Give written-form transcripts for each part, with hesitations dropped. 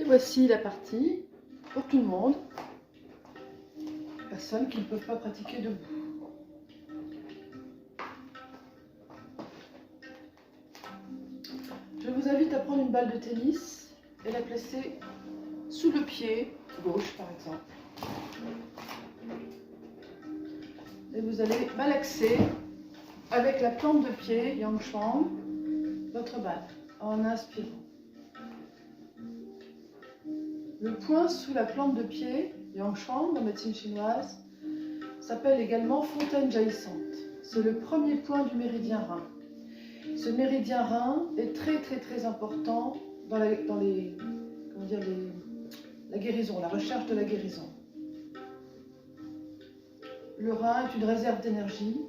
Et voici la partie pour tout le monde. Personnes qui ne peuvent pas pratiquer debout. Je vous invite à prendre une balle de tennis et la placer sous le pied gauche par exemple. Et vous allez malaxer avec la plante de pied Yang Shuang votre balle en inspirant. Le point sous la plante de pied Yang Shuang en médecine chinoise s'appelle également fontaine jaillissante. C'est le premier point du méridien rein. Ce méridien rein est très important dans la guérison, la recherche de la guérison. Le rein est une réserve d'énergie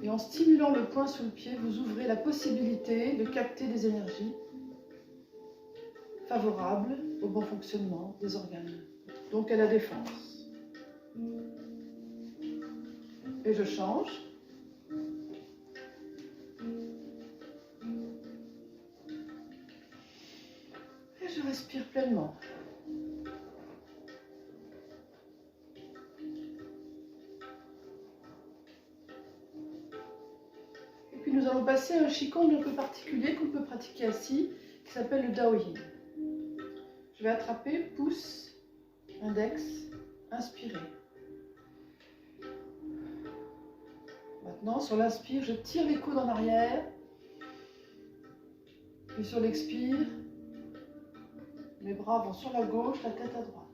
et en stimulant le point sous le pied, vous ouvrez la possibilité de capter des énergies favorables au bon fonctionnement des organes, donc à la défense. Et je change. Et je respire pleinement. Et puis nous allons passer à un Qigong un peu particulier qu'on peut pratiquer assis, qui s'appelle le Daoyin. Je vais attraper pouce, index, inspirer. Maintenant, sur l'inspire, je tire les coudes en arrière. Puis sur l'expire, mes bras vont sur la gauche, la tête à droite.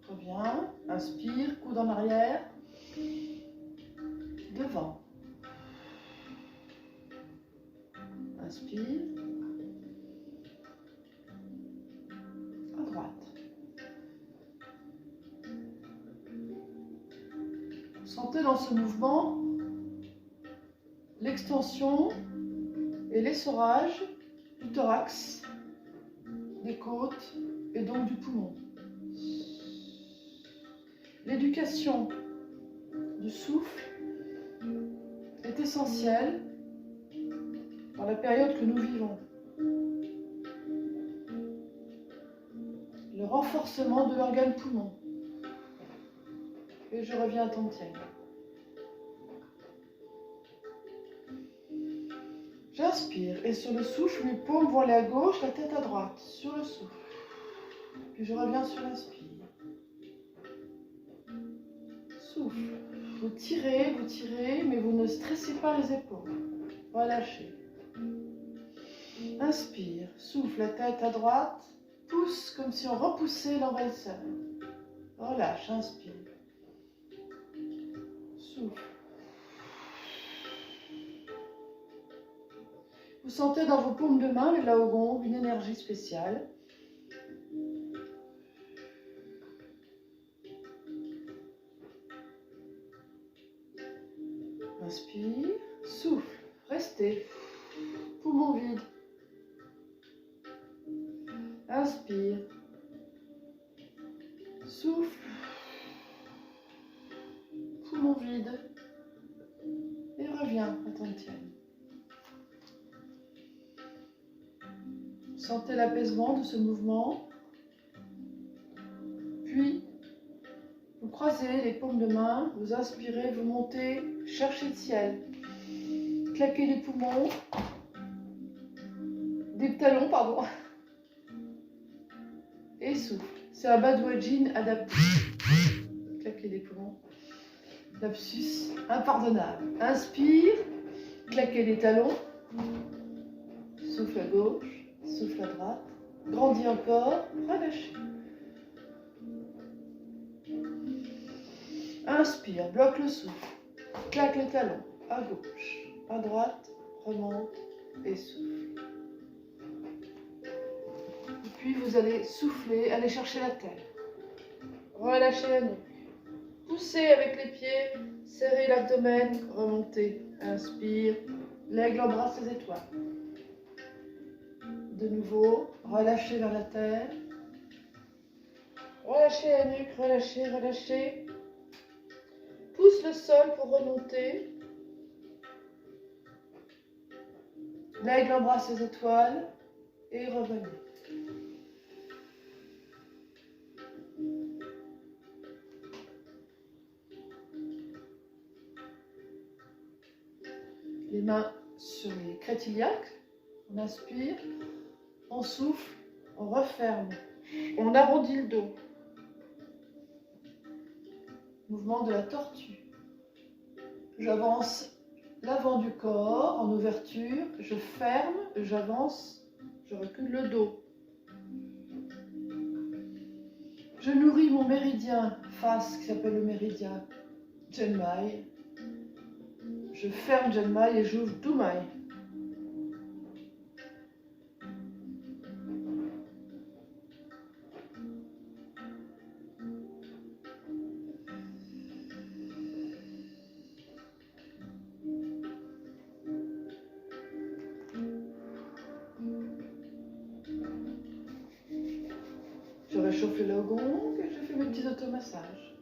Reviens, inspire, coude en arrière, devant. Inspire, à droite. Sentez dans ce mouvement l'extension et l'essorage du thorax, des côtes et donc du poumon. L'éducation du souffle est essentielle dans la période que nous vivons. Le renforcement de l'organe poumon. Et je reviens à ton tiers. J'inspire et sur le souffle, mes paumes vont aller à gauche, la tête à droite, sur le souffle. Puis je reviens sur l'inspire. Souffle. Vous tirez, mais vous ne stressez pas les épaules. Relâchez. Inspire, souffle, la tête à droite, pousse comme si on repoussait l'envahisseur. Relâche, inspire. Souffle. Vous sentez dans vos paumes de main, les Laogong, une énergie spéciale. Inspire, souffle, restez. Poumon vide. Inspire. Souffle. Poumon vide. Et reviens à ton tienne. Sentez l'apaisement de ce mouvement. Puis, vous croisez les paumes de main, vous inspirez, vous montez, cherchez le ciel. Claquez les poumons. Des talons, pardon. Et souffle. C'est un Badouajin adapté. Claquez les poumons. Lapsus impardonnable. Inspire. Claquez les talons. Souffle à gauche. Souffle à droite. Grandis encore. Relâchez. Inspire. Bloque le souffle. Claque les talons. À gauche. À droite. Remonte. Et souffle. Puis vous allez souffler, aller chercher la terre. Relâchez la nuque. Poussez avec les pieds, serrez l'abdomen, remontez. Inspire, l'aigle embrasse les étoiles. De nouveau, relâchez vers la terre. Relâchez la nuque, relâchez, relâchez. Pousse le sol pour remonter. L'aigle embrasse les étoiles. et revenez. Les mains sur les crêtes iliaques. On inspire, on souffle, on referme, on arrondit le dos. Mouvement de la tortue. J'avance l'avant du corps en ouverture, je ferme, j'avance, je recule le dos. Je nourris mon méridien face qui s'appelle le méridien Genmai. Je ferme Genmai et j'ouvre Dumai. Je réchauffe le laogong et je fais mes petits automassages.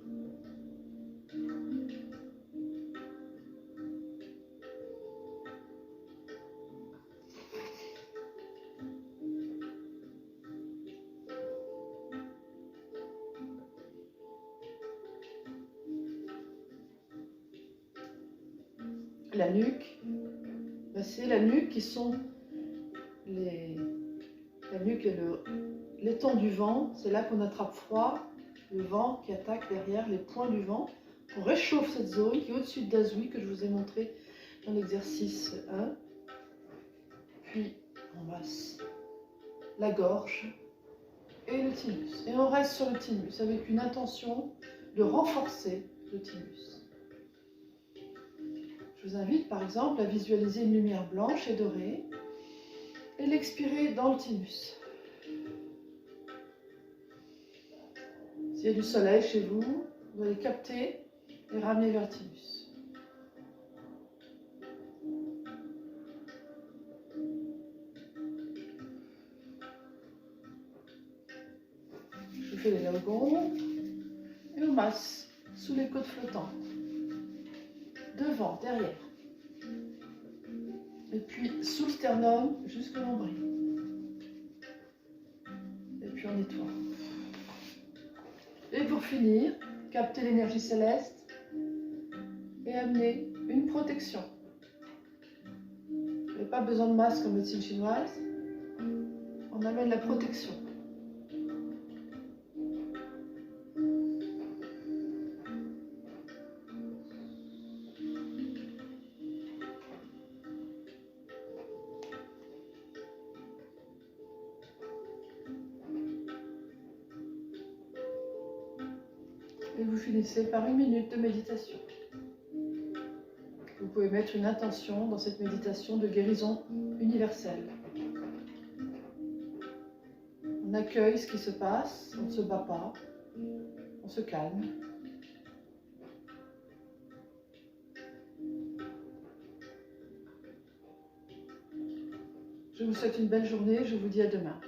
La nuque, c'est la nuque qui sont la nuque et l'étang du vent, c'est là qu'on attrape froid, le vent qui attaque derrière les points du vent. On réchauffe cette zone qui est au-dessus de Dasui que je vous ai montré dans l'exercice 1. Puis on masse la gorge et le thymus. Et on reste sur le thymus avec une intention de renforcer le thymus. Je vous invite par exemple à visualiser une lumière blanche et dorée et l'expirer dans le thymus. S'il y a du soleil chez vous, vous allez capter et ramener vers le thymus. Je fais les laogons et on masse sous les côtes flottantes. Devant, derrière. Et puis sous le sternum jusqu'au nombril. Et puis on nettoie. Et pour finir, capter l'énergie céleste et amener une protection. Vous n'avez pas besoin de masque en médecine chinoise. On amène la protection. Et vous finissez par 1 minute de méditation. Vous pouvez mettre une intention dans cette méditation de guérison universelle. On accueille ce qui se passe, on ne se bat pas, on se calme. Je vous souhaite une belle journée, je vous dis à demain.